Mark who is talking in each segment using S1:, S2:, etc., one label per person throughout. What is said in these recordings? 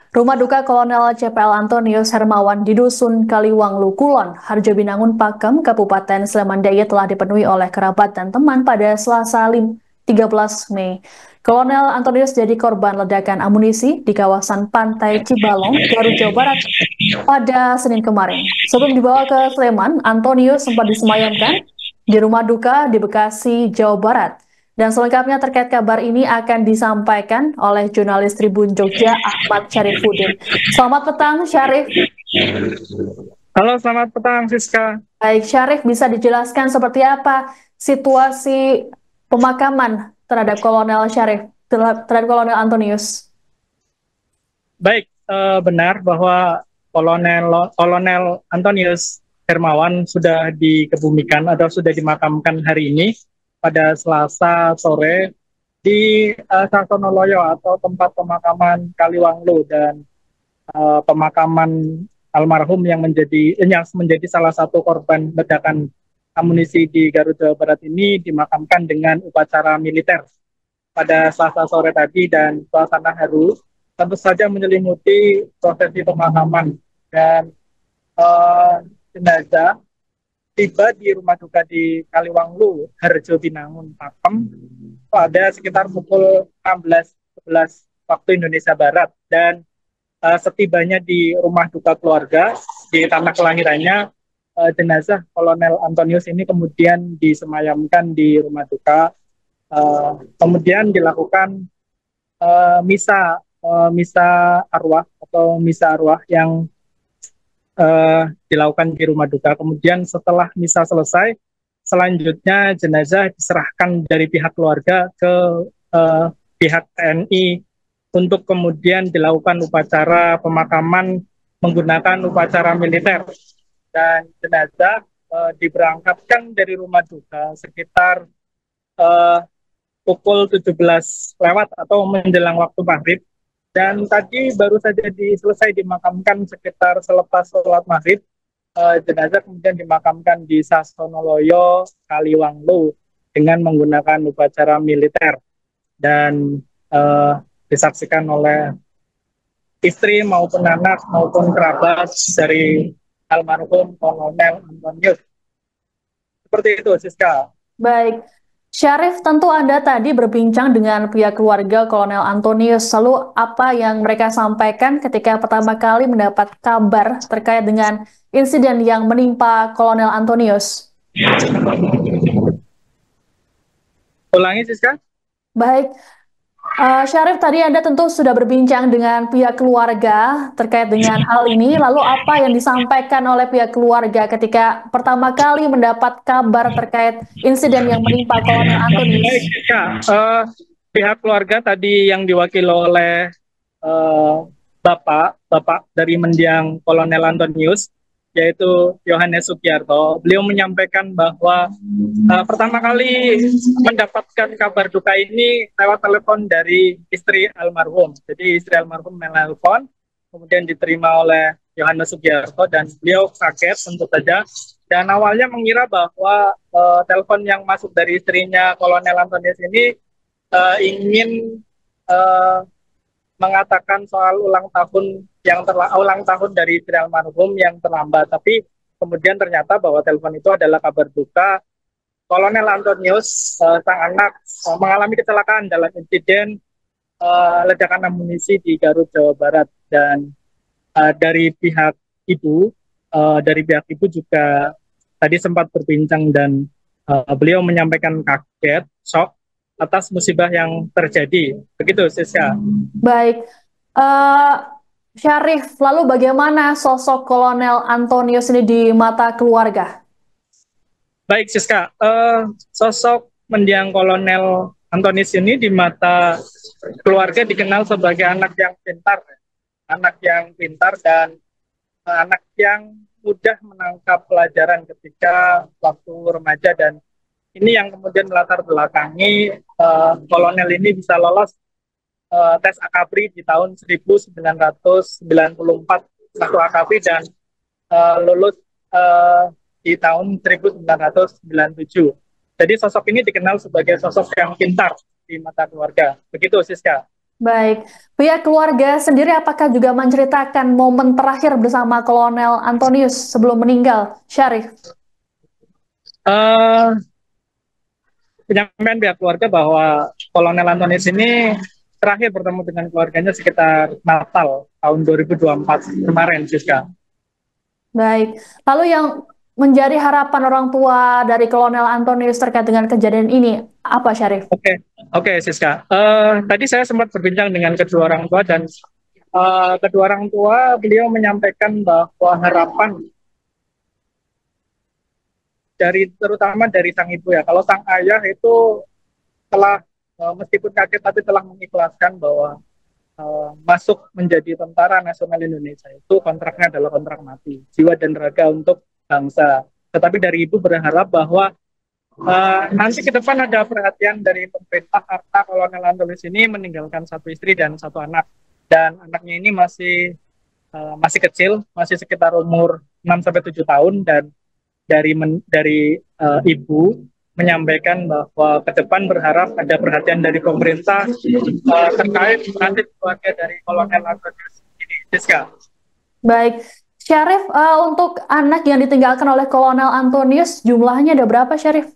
S1: Rumah duka Kolonel CPL Antonius Hermawan di Dusun Kaliwanglu, Kulon, Harjobinangun, Pakem, Kabupaten Sleman Daya telah dipenuhi oleh kerabat dan teman pada Selasa 13 Mei. Kolonel Antonius jadi korban ledakan amunisi di kawasan Pantai Cibalong, Garut, Jawa Barat pada Senin kemarin. Sebelum dibawa ke Sleman, Antonius sempat disemayamkan di rumah duka di Bekasi, Jawa Barat. Dan selengkapnya terkait kabar ini akan disampaikan oleh jurnalis Tribun Jogja Ahmad Syarifuddin. Selamat petang, Syarif.
S2: Halo, selamat petang, Siska.
S1: Baik, Syarif, bisa dijelaskan seperti apa situasi pemakaman terhadap Kolonel Syarif, terhadap Kolonel Antonius?
S2: Baik, benar bahwa Kolonel Antonius Hermawan sudah dikebumikan atau sudah dimakamkan hari ini pada Selasa sore di Sasonoloyo atau tempat pemakaman Kaliwanglu, dan pemakaman almarhum yang menjadi salah satu korban ledakan amunisi di Garut, Jawa Barat ini dimakamkan dengan upacara militer pada Selasa sore tadi, dan suasana haru tentu saja menyelimuti prosesi pemakaman. Dan jenazah tiba di rumah duka di Kaliwanglu, Harjobinangun, Pakem pada sekitar pukul 16.11 waktu Indonesia Barat, dan setibanya di rumah duka keluarga di tanah kelahirannya, jenazah Kolonel Antonius ini kemudian disemayamkan di rumah duka. Kemudian dilakukan misa arwah atau misa arwah yang dilakukan di rumah duka. Kemudian setelah misa selesai, selanjutnya jenazah diserahkan dari pihak keluarga ke pihak TNI untuk kemudian dilakukan upacara pemakaman menggunakan upacara militer. Dan jenazah diberangkatkan dari rumah duka sekitar pukul 17 lewat atau menjelang waktu maghrib, dan tadi baru saja selesai dimakamkan sekitar selepas sholat maghrib. Jenazah kemudian dimakamkan di Sasonoloyo, Kaliwanglu dengan menggunakan upacara militer, dan disaksikan oleh istri maupun anak maupun kerabat dari almarhum Kolonel Antonius. Seperti itu, Siska.
S1: Baik, Syarif, tentu Anda tadi berbincang dengan pihak keluarga Kolonel Antonius. Lalu apa yang mereka sampaikan ketika pertama kali mendapat kabar terkait dengan insiden yang menimpa Kolonel Antonius?
S2: Ulangi, Siska.
S1: Baik, Syarif, tadi Anda tentu sudah berbincang dengan pihak keluarga terkait dengan hal ini. Lalu apa yang disampaikan oleh pihak keluarga ketika pertama kali mendapat kabar terkait insiden yang menimpa Kolonel
S2: Baik,
S1: Antonius?
S2: ya. Pihak keluarga tadi yang diwakili oleh Bapak dari mendiang Kolonel Antonius, yaitu Yohanes Sugiarto. Beliau menyampaikan bahwa pertama kali mendapatkan kabar duka ini lewat telepon dari istri almarhum. Jadi istri almarhum menelpon, kemudian diterima oleh Yohanes Sugiarto, dan beliau kaget tentu saja. Dan awalnya mengira bahwa telepon yang masuk dari istrinya Kolonel Antonius ini ingin mengatakan soal ulang tahun dari istri almarhum yang terlambat, tapi kemudian ternyata bahwa telepon itu adalah kabar duka. Kolonel Antonius, sang anak, mengalami kecelakaan dalam insiden ledakan amunisi di Garut, Jawa Barat. Dan dari pihak ibu, juga tadi sempat berbincang, dan beliau menyampaikan kaget, shock atas musibah yang terjadi. Begitu, Siska.
S1: Baik, Syarif, lalu bagaimana sosok Kolonel Antonius ini di mata keluarga?
S2: Baik, Siska. Sosok mendiang Kolonel Antonius ini di mata keluarga dikenal sebagai anak yang pintar dan anak yang mudah menangkap pelajaran ketika waktu remaja, dan ini yang kemudian melatar belakangi Kolonel ini bisa lolos tes akabri di tahun 1994, satu akabri, dan lulus di tahun 1997. Jadi sosok ini dikenal sebagai sosok yang pintar di mata keluarga. Begitu, Siska.
S1: Baik, pihak keluarga sendiri apakah juga menceritakan momen terakhir bersama Kolonel Antonius sebelum meninggal, Syarif?
S2: Eh, Penyampaian pihak keluarga bahwa Kolonel Antonius ini terakhir bertemu dengan keluarganya sekitar Natal tahun 2024 kemarin, Siska.
S1: Baik, lalu yang menjadi harapan orang tua dari Kolonel Antonius terkait dengan kejadian ini, apa Syarif?
S2: Oke, Siska. Tadi saya sempat berbincang dengan kedua orang tua dan kedua orang tua beliau menyampaikan bahwa harapan terutama dari sang ibu ya. Kalau sang ayah itu telah meskipun kaget tapi telah mengikhlaskan bahwa masuk menjadi tentara nasional Indonesia itu kontraknya adalah kontrak mati, jiwa dan raga untuk bangsa. Tetapi dari ibu berharap bahwa nanti ke depan ada perhatian dari pemerintah karena Kolonel Antonius ini meninggalkan satu istri dan satu anak, dan anaknya ini masih kecil, masih sekitar umur 6 sampai 7 tahun, dan dari ibu menyampaikan bahwa ke depan berharap ada perhatian dari pemerintah terkait nanti keluarga dari Kolonel Antonius ini, Siska.
S1: Baik, Syarif, untuk anak yang ditinggalkan oleh Kolonel Antonius, jumlahnya ada berapa, Syarif?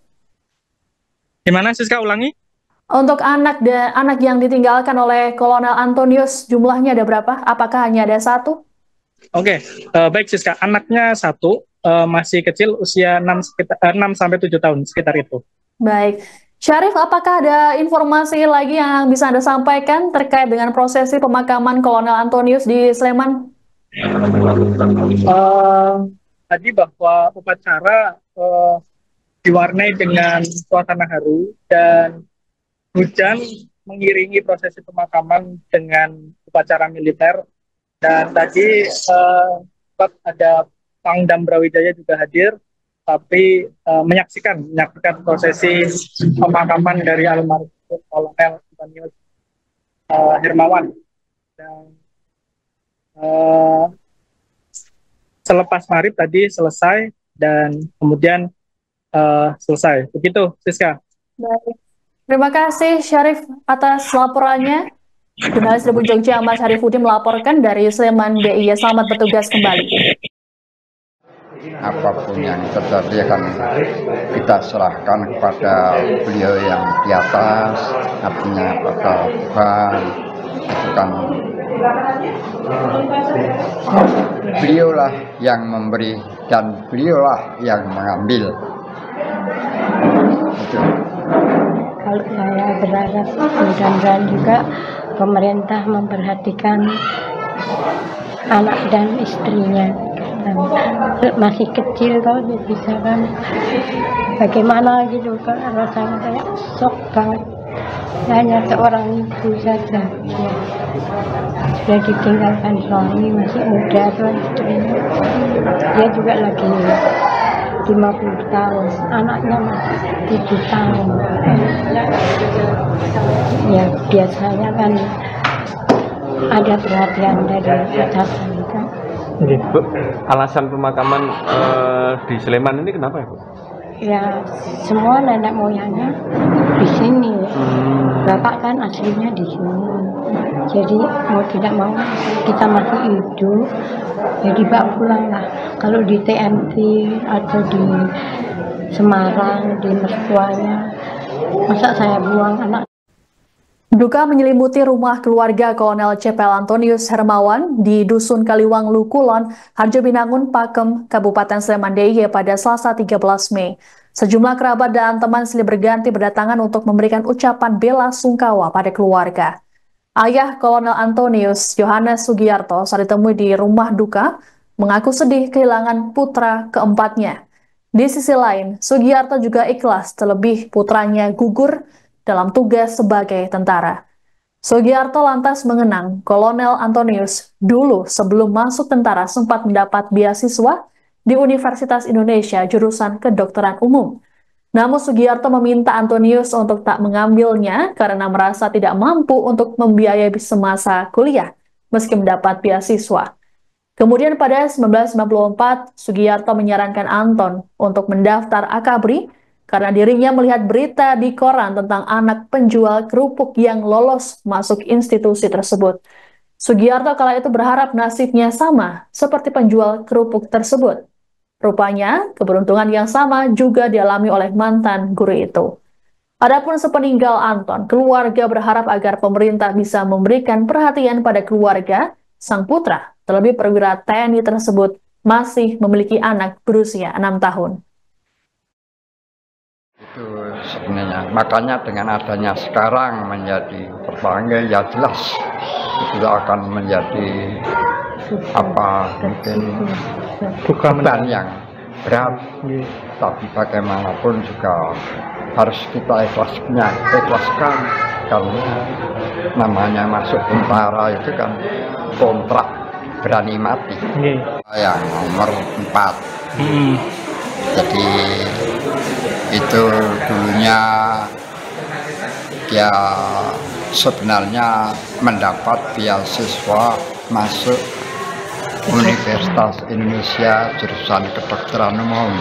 S2: Gimana, Siska, ulangi?
S1: Untuk anak yang ditinggalkan oleh Kolonel Antonius, jumlahnya ada berapa? Apakah hanya ada satu?
S2: Oke, baik Siska. Anaknya satu, masih kecil, usia 6 sampai 7 tahun, sekitar itu.
S1: Baik. Syarif, apakah ada informasi lagi yang bisa Anda sampaikan terkait dengan prosesi pemakaman Kolonel Antonius di Sleman?
S2: Tadi bahwa upacara diwarnai dengan suasana haru dan hujan mengiringi prosesi pemakaman dengan upacara militer. Dan tadi ada Pangdam Brawijaya juga hadir, tapi menyaksikan prosesi pemakaman dari almarhum Kolonel Antonius Hermawan. Dan selepas maghrib tadi selesai dan kemudian selesai. Begitu, Siska.
S1: Baik. Terima kasih Syarif atas laporannya. Jurnalis Tribun Jogja Ahmad Syarifuddin melaporkan dari Sleman DIY. Selamat bertugas kembali.
S3: Apapun yang terjadi akan kita serahkan kepada beliau yang di atas, artinya pada Tuhan. Itu kan beliaulah yang memberi dan beliaulah yang mengambil. Itu.
S4: Kalau saya berharap mudah-mudahan juga pemerintah memperhatikan anak dan istrinya. Masih kecil kalau bisa kan bagaimana gitu kan, rasanya kayak shock banget. Hanya seorang ibu saja ya. Sudah ditinggalkan suami, masih muda tuh istrinya, dia juga lagi 50 tahun, anaknya masih 7 tahun. Ya biasanya kan ada perhatian dari atasan kan.
S5: Bu, alasan pemakaman di Sleman ini kenapa ya, Bu?
S4: Ya semua nenek moyangnya di sini. Bapak kan aslinya di sini. Jadi mau tidak mau kita masih hidup, jadi bawa pulang lah. Kalau di TMT atau di Semarang, di mertuanya, masa saya buang anak.
S1: Duka menyelimuti rumah keluarga Kolonel CPL Antonius Hermawan di Dusun Kaliwang Lukulon, Harjobinangun, Pakem, Kabupaten Sleman DIY pada Selasa 13 Mei. Sejumlah kerabat dan teman silih berganti berdatangan untuk memberikan ucapan bela sungkawa pada keluarga. Ayah Kolonel Antonius, Yohanes Sugiarto, saat ditemui di rumah duka, mengaku sedih kehilangan putra keempatnya. Di sisi lain, Sugiarto juga ikhlas terlebih putranya gugur dalam tugas sebagai tentara. Sugiarto lantas mengenang Kolonel Antonius dulu sebelum masuk tentara sempat mendapat beasiswa di Universitas Indonesia jurusan Kedokteran Umum. Namun Sugiarto meminta Antonius untuk tak mengambilnya karena merasa tidak mampu untuk membiayai semasa kuliah meski mendapat beasiswa. Kemudian pada 1994, Sugiarto menyarankan Anton untuk mendaftar Akabri karena dirinya melihat berita di koran tentang anak penjual kerupuk yang lolos masuk institusi tersebut. Sugiarto kala itu berharap nasibnya sama seperti penjual kerupuk tersebut. Rupanya, keberuntungan yang sama juga dialami oleh mantan guru itu. Adapun sepeninggal Anton, keluarga berharap agar pemerintah bisa memberikan perhatian pada keluarga sang putra, terlebih perwira TNI tersebut masih memiliki anak berusia 6 tahun.
S3: Itu sebenarnya, makanya dengan adanya sekarang menjadi terpanggil, ya jelas itu akan menjadi mungkin beban yang berat, tapi bagaimanapun juga harus kita ikhlaskan, karena namanya masuk tentara itu kan kontrak berani mati. Yang nomor 4. Jadi itu dulunya dia sebenarnya mendapat beasiswa masuk Universitas Indonesia jurusan kedokteran umum.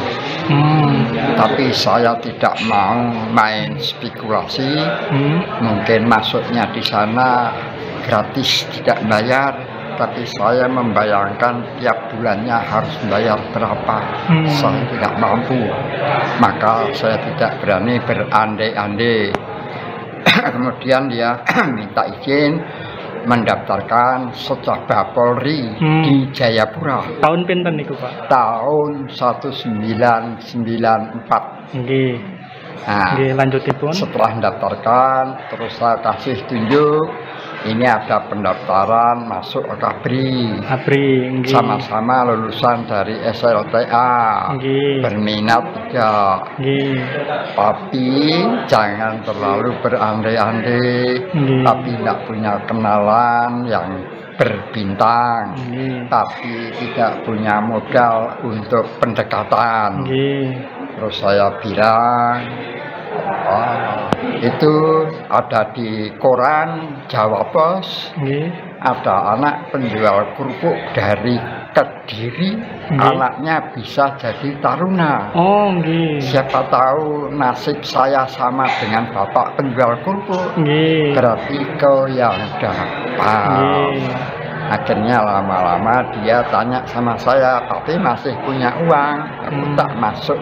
S3: Tapi saya tidak mau main spekulasi. Mungkin masuknya di sana gratis, tidak bayar, tapi saya membayangkan tiap bulannya harus bayar berapa. Saya tidak mampu, maka saya tidak berani berandai-andai. Kemudian dia minta izin mendaftarkan Secaba Polri di Jayapura.
S2: Tahun pinten niku, Pak?
S3: Tahun 1994. Nah,
S2: lanjutipun.
S3: Setelah mendaftarkan, terus saya kasih tunjuk, ini ada pendaftaran masuk Akabri. Sama-sama lulusan dari SLTA. Berminat tidak. Tapi jangan terlalu berandai-andai. Tapi tidak punya kenalan yang berbintang. Tapi tidak punya modal untuk pendekatan. Terus saya bilang, itu ada di koran Jawa Pos, ada anak penjual kerupuk dari Kediri, anaknya bisa jadi taruna. Siapa tahu nasib saya sama dengan bapak penjual kerupuk, berarti kau yang dapat. Akhirnya lama-lama dia tanya sama saya, tapi masih punya uang, aku tak masuk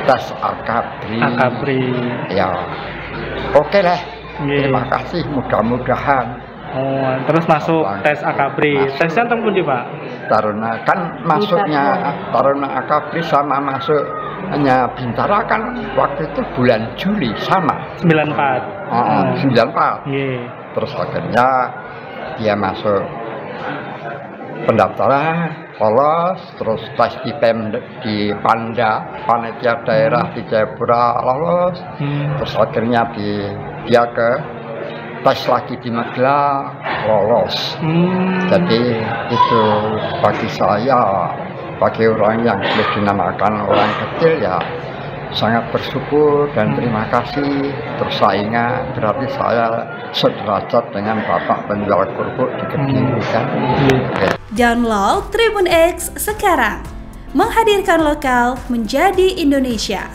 S3: tes Akabri. Ya, oke lah. Terima kasih, mudah-mudahan.
S2: Terus masuk tes Akabri. Tesnya tentang pundi, Pak?
S3: Taruna kan masuknya Taruna Akabri sama masuknya Bintara kan waktu itu bulan Juli sama.
S2: 94.
S3: 94. Terus akhirnya dia masuk pendaftaran, lolos, terus tes di Panda, panitia daerah di Jayapura, lolos, terus akhirnya dia ke tes lagi di Magelang, lolos. Jadi itu bagi saya, bagi orang yang dinamakan orang kecil, ya sangat bersyukur dan terima kasih. Terus saya ingat berarti saya sederajat dengan bapak penjual kerupuk di Kediri kan.
S6: Download Tribun X sekarang, menghadirkan lokal menjadi Indonesia.